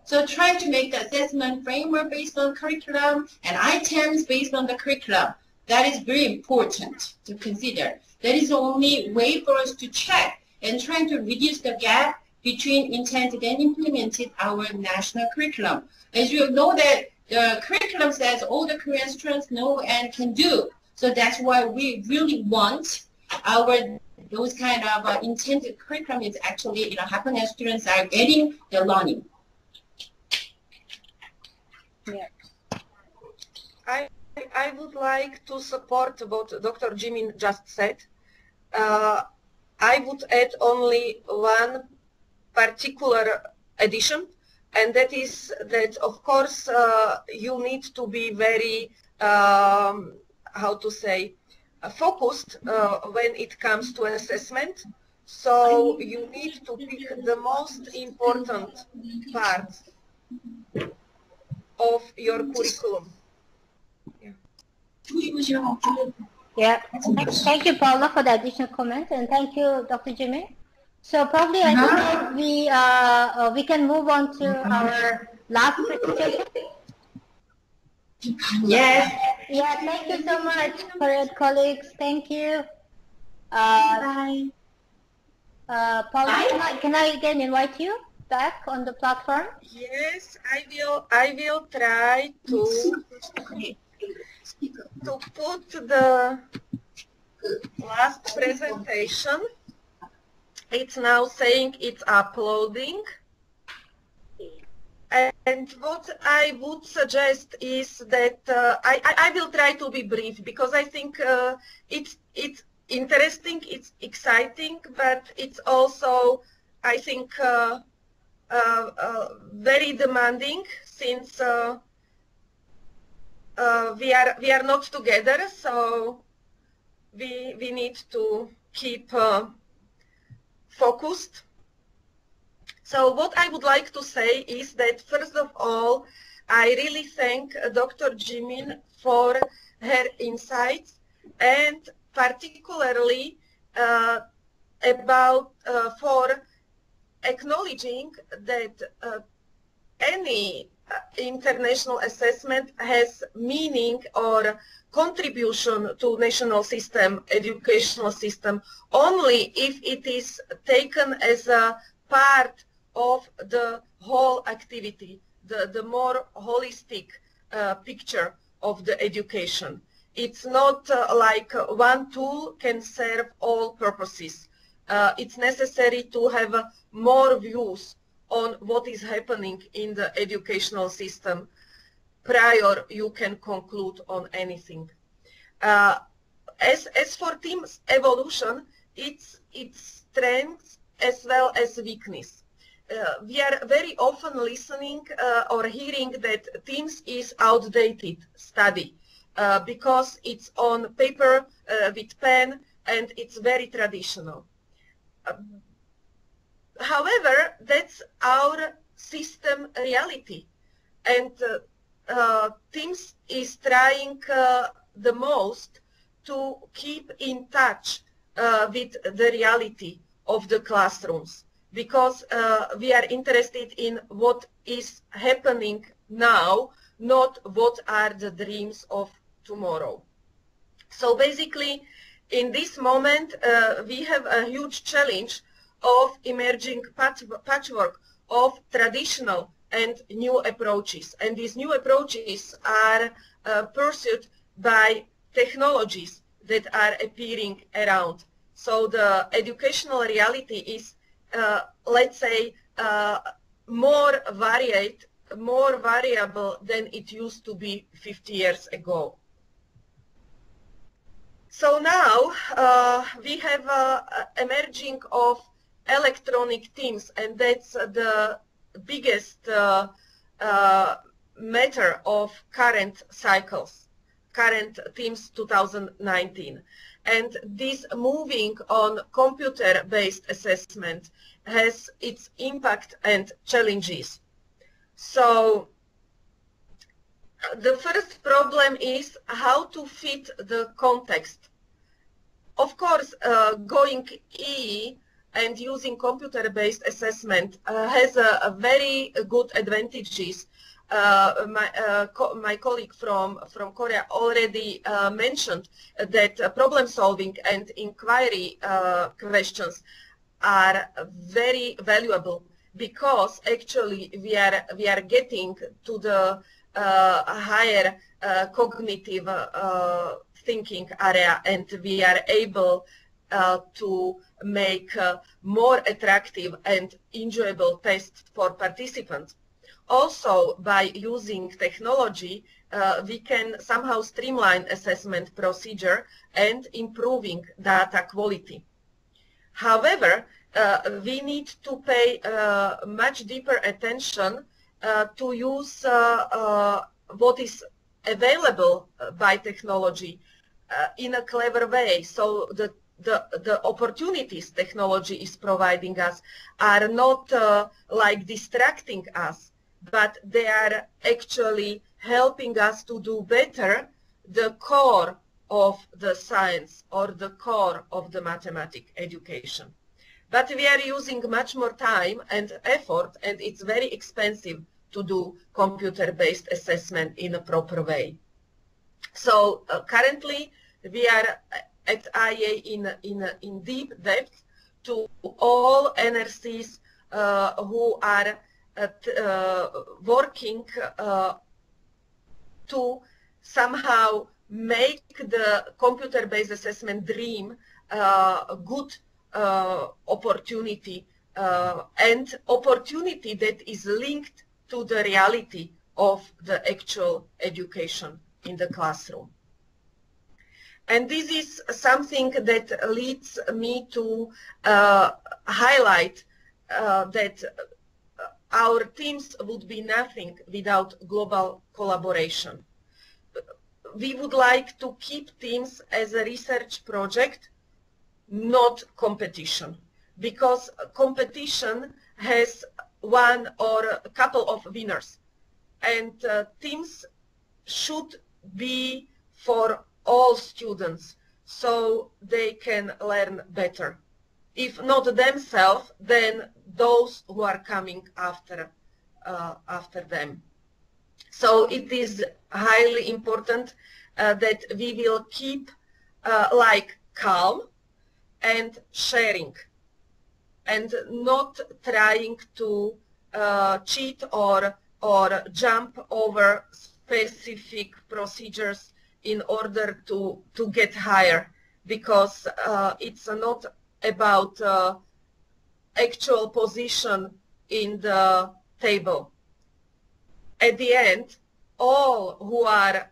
So try to make the assessment framework based on curriculum and items based on the curriculum. That is very important to consider. That is the only way for us to check and trying to reduce the gap between intended and implemented our national curriculum. As you know that the curriculum says all the Korean students know and can do. So that's why we really want our those kind of intended curriculum is actually happen as students are getting the learning. Yeah. I would like to support what Dr. Jimin just said. I would add only one particular addition, and that is that, of course, you need to be very, how to say, focused when it comes to assessment. So you need to pick the most important parts of your curriculum. Yeah. Thank you, Paula, for the additional comment, and thank you, Dr. Jimmy. So probably I think that we can move on to our last presentation. Yes. Yeah. Thank you so much, colleagues. Thank you. Paula, can I again invite you back on the platform? Yes, I will try to put the last presentation. It's now saying it's uploading. And what I would suggest is that I will try to be brief, because I think it's interesting, it's exciting, but it's also, I think, very demanding, since we are not together, so we need to keep focused. So what I would like to say is that, first of all, I really thank Dr. Jimin for her insights, and particularly for acknowledging that any international assessment has meaning or contribution to national system, educational system, only if it is taken as a part of the whole activity, the more holistic picture of the education. It's not like one tool can serve all purposes. It's necessary to have more views on what is happening in the educational system prior you can conclude on anything. As for TIMSS evolution, its strengths as well as weakness. We are very often listening or hearing that TIMSS is outdated study because it's on paper with pen and it's very traditional. However, that's our system reality, and TIMSS is trying the most to keep in touch with the reality of the classrooms, because we are interested in what is happening now, not what are the dreams of tomorrow. So basically, in this moment, we have a huge challenge of emerging patchwork of traditional and new approaches. And these new approaches are pursued by technologies that are appearing around. So the educational reality is, let's say, more varied, more variable than it used to be 50 years ago. So now we have emerging of electronic TIMSS, and that's the biggest matter of current cycles, current TIMSS 2019. And this moving on computer-based assessment has its impact and challenges. So the first problem is how to fit the context. Of course, going and using computer-based assessment has a very good advantages. My colleague from Korea already mentioned that problem solving and inquiry questions are very valuable, because actually we are getting to the higher cognitive thinking area, and we are able to make more attractive and enjoyable tests for participants. Also, by using technology, we can somehow streamline assessment procedure and improving data quality. However, we need to pay much deeper attention to use what is available by technology in a clever way. So the opportunities technology is providing us are not like distracting us, but they are actually helping us to do better the core of the science or the core of the mathematics education. But we are using much more time and effort, and it's very expensive to do computer-based assessment in a proper way. So currently we are at IEA in deep depth to all NRCs who are working to somehow make the computer-based assessment dream a good opportunity, and opportunity that is linked to the reality of the actual education in the classroom. And this is something that leads me to highlight that our TIMSS would be nothing without global collaboration. We would like to keep TIMSS as a research project, not competition, because competition has one or a couple of winners, and TIMSS should be for all students so they can learn better. If not themselves, then those who are coming after them. So it is highly important that we will keep like calm and sharing, and not trying to cheat or jump over specific procedures in order to get higher, because it's not about actual position in the table. At the end, all who are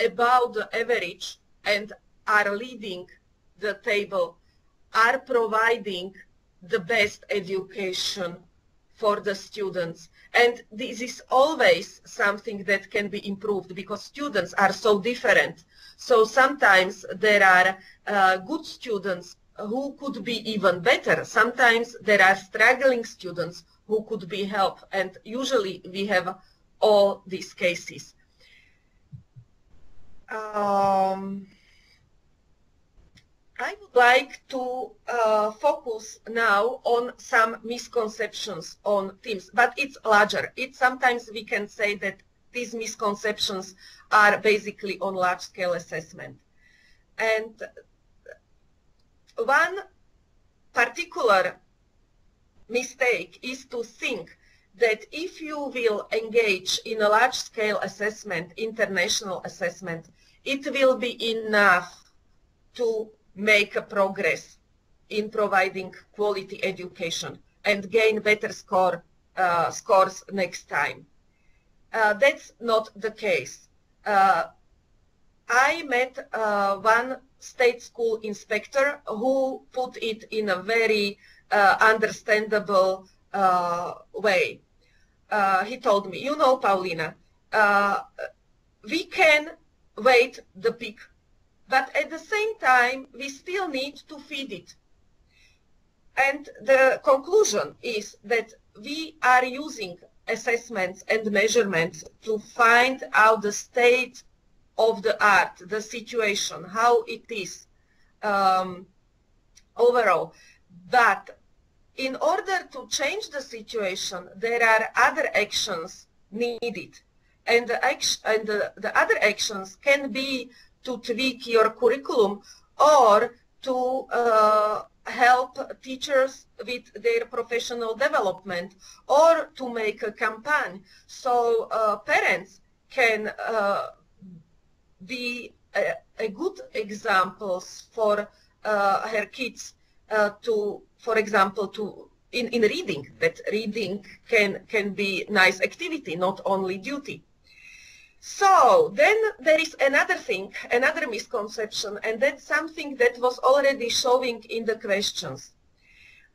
above the average and are leading the table are providing the best education for the students. And this is always something that can be improved, because students are so different. So sometimes there are good students who could be even better. Sometimes there are struggling students who could be helped, and usually we have all these cases. I would like to focus now on some misconceptions on TIMSS, but it's larger. Sometimes we can say that these misconceptions are basically on large-scale assessment. And one particular mistake is to think that if you will engage in a large-scale assessment, international assessment, it will be enough to make a progress in providing quality education and gain better scores next time. That's not the case. I met one state school inspector who put it in a very understandable way. He told me, you know, Paulina, we can weight the pig, but at the same time, we still need to feed it. And the conclusion is that we are using assessments and measurements to find out the state of the art, the situation, how it is overall. But in order to change the situation, there are other actions needed. And the other actions can be to tweak your curriculum or to help teachers with their professional development or to make a campaign. So parents can be a good examples for her kids to, for example, in reading, that reading can be nice activity, not only duty. So then there is another thing, another misconception, and that's something that was already showing in the questions.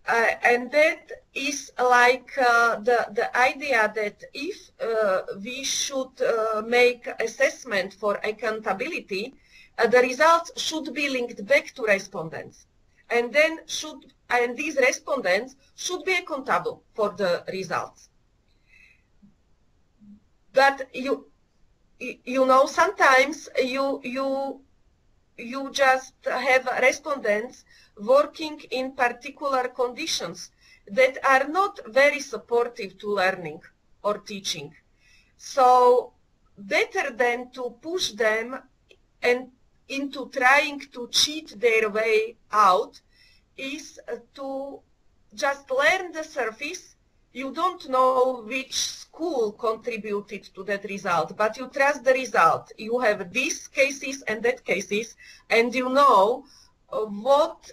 And that is like the idea that if we should make assessment for accountability, the results should be linked back to respondents. And then these respondents should be accountable for the results. But you know, sometimes you just have respondents working in particular conditions that are not very supportive to learning or teaching. So better than to push them and into trying to cheat their way out is to just learn the surface. You don't know which school contributed to that result, but you trust the result. You have these cases and that cases, and you know what,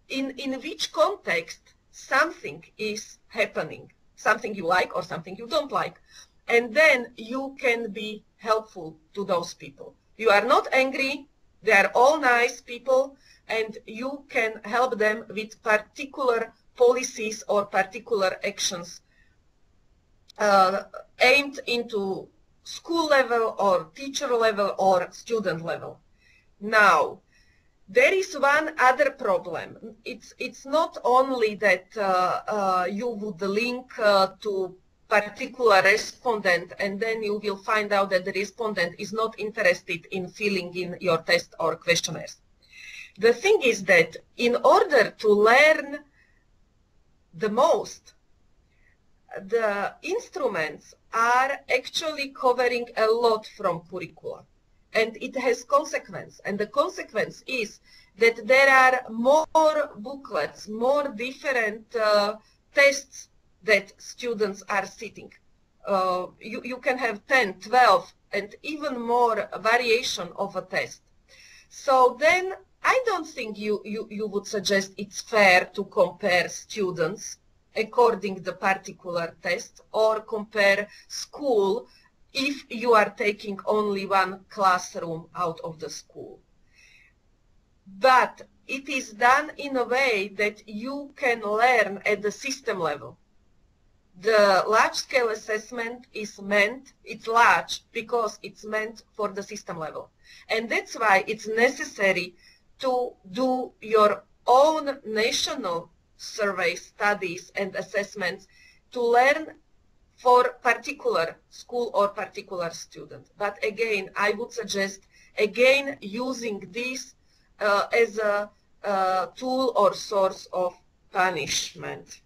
in which context something is happening, something you like or something you don't like. And then you can be helpful to those people. You are not angry, they are all nice people, and you can help them with particular policies or particular actions aimed into school level or teacher level or student level. Now, there is one other problem. It's not only that you would link to particular respondent and then you will find out that the respondent is not interested in filling in your test or questionnaires. The thing is that in order to learn the most, the instruments are actually covering a lot from curricula, and it has consequence. And the consequence is that there are more booklets, more different tests that students are sitting. You can have 10, 12, and even more variation of a test. So then I don't think you would suggest it's fair to compare students according the particular test or compare school if you are taking only one classroom out of the school. But it is done in a way that you can learn at the system level. The large-scale assessment is meant, it's large because it's meant for the system level. And that's why it's necessary to do your own national survey studies and assessments to learn for particular school or particular student. But again, I would suggest again using this as a tool or source of punishment.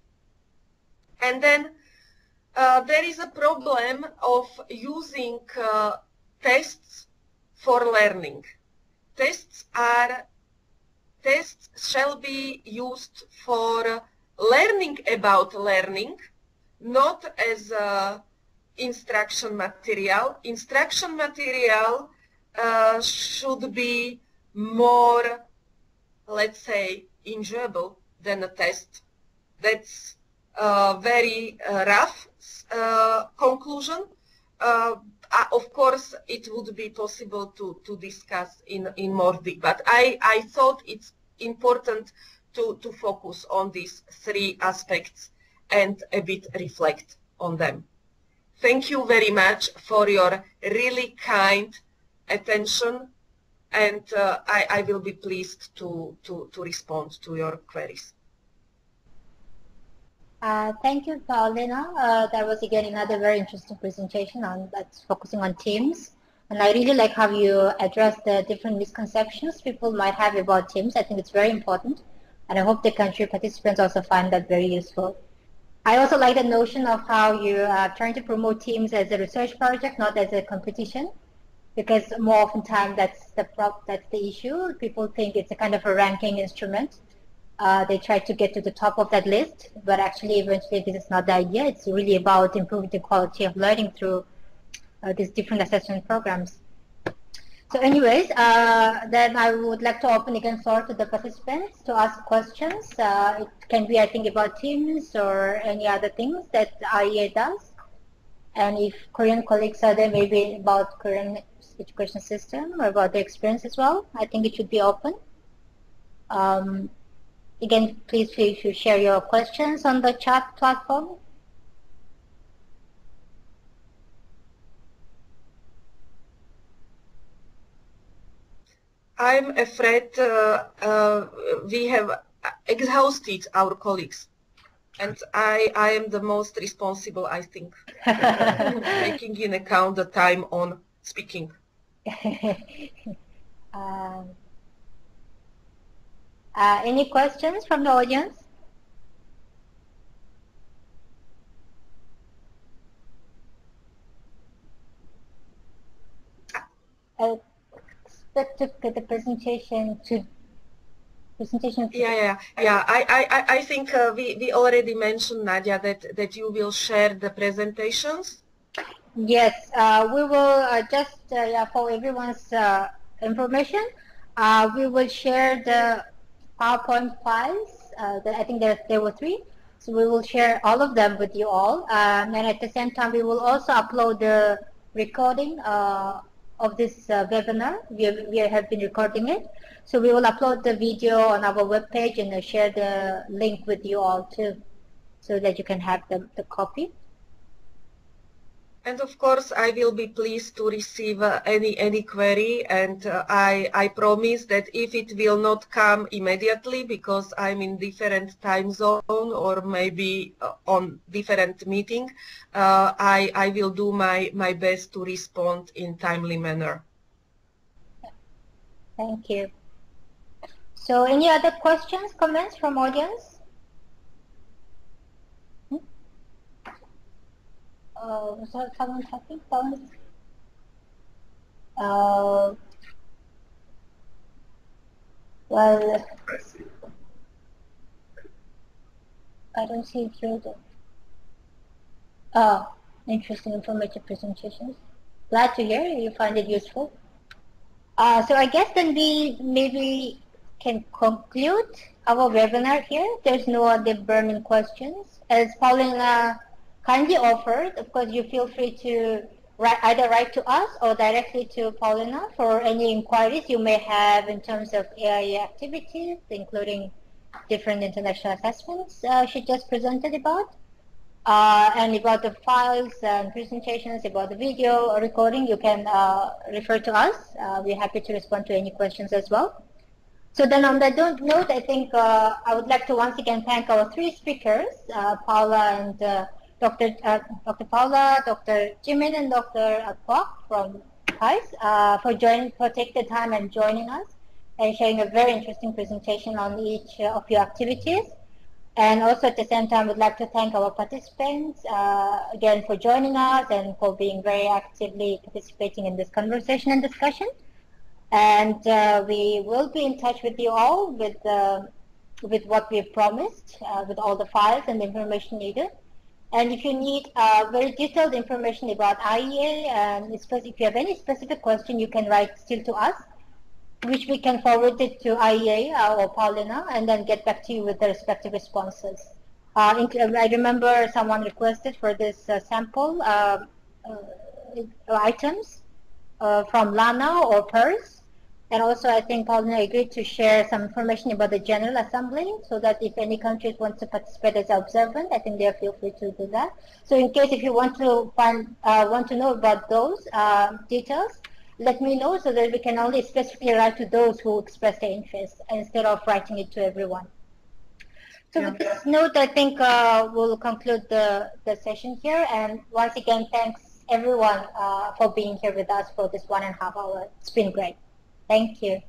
And then there is a problem of using tests for learning. Tests shall be used for learning about learning, not as instruction material. Instruction material should be more, let's say, enjoyable than a test. That's a very rough conclusion. Of course, it would be possible to discuss in more depth, but I thought it's important to focus on these three aspects and a bit reflect on them. Thank you very much for your really kind attention, and I will be pleased to respond to your queries. Thank you, Paulina. That was again another very interesting presentation that's focusing on TIMSS. And I really like how you address the different misconceptions people might have about TIMSS. I think it's very important And I hope the country participants also find that very useful. I also like the notion of how you are trying to promote TIMSS as a research project, not as a competition, because more often time that's the issue. People think it's a kind of a ranking instrument. They try to get to the top of that list, but actually eventually this is not the idea. It's really about improving the quality of learning through these different assessment programs. So anyways, then I would like to open again floor to the participants to ask questions. It can be, I think, about TIMSS or any other things that IEA does. And if Korean colleagues are there, maybe about Korean education system or about their experience as well, I think it should be open. Again, please feel free to share your questions on the chat platform. I'm afraid we have exhausted our colleagues, and I am the most responsible, I think, taking in account the time on speaking. Any questions from the audience? I expect to get the presentation to Yeah. I think we already mentioned, Nadia, that you will share the presentations. Yes, we will just for everyone's information, we will share the PowerPoint files. I think there were 3, so we will share all of them with you all. And at the same time, we will also upload the recording of this webinar. We have been recording it, so we will upload the video on our webpage and share the link with you all too, so that you can have the copy. And of course, I will be pleased to receive any query, and I promise that if it will not come immediately because I'm in different time zone or maybe on different meeting, I will do my best to respond in timely manner. Thank you. So any other questions, comments from audience? Was there someone talking? Well, I don't see it here. Interesting informative presentations. Glad to hear you find it useful. So I guess then we maybe can conclude our webinar here. There's no other burning questions. As Paulina kindly offered, of course, you feel free to either write to us or directly to Paulina for any inquiries you may have in terms of AIA activities, including different international assessments she just presented about, and about the files and presentations, about the video recording, you can refer to us. We're happy to respond to any questions as well. So then on that note, I think I would like to once again thank our 3 speakers, Paula and Dr. Paula, Dr. Jimin, and Dr. Kwok from TIMSS for taking the time and joining us and sharing a very interesting presentation on each of your activities. And also at the same time, we'd like to thank our participants again for joining us and for being very actively participating in this conversation and discussion. And we will be in touch with you all with what we've promised, with all the files and the information needed. And if you need very detailed information about IEA, and if you have any specific question, you can write still to us, which we can forward it to IEA or Paulina, and then get back to you with the respective responses. I remember someone requested for this sample items from LaNA or PIRLS. And also, I think Paulina agreed to share some information about the General Assembly, so that if any countries want to participate as observant, I think they feel free to do that. So in case if you want to know about those details, let me know so that we can only specifically write to those who express their interest instead of writing it to everyone. So with this note, I think we'll conclude the session here. And once again, thanks everyone for being here with us for this 1.5 hours. It's been great. Thank you.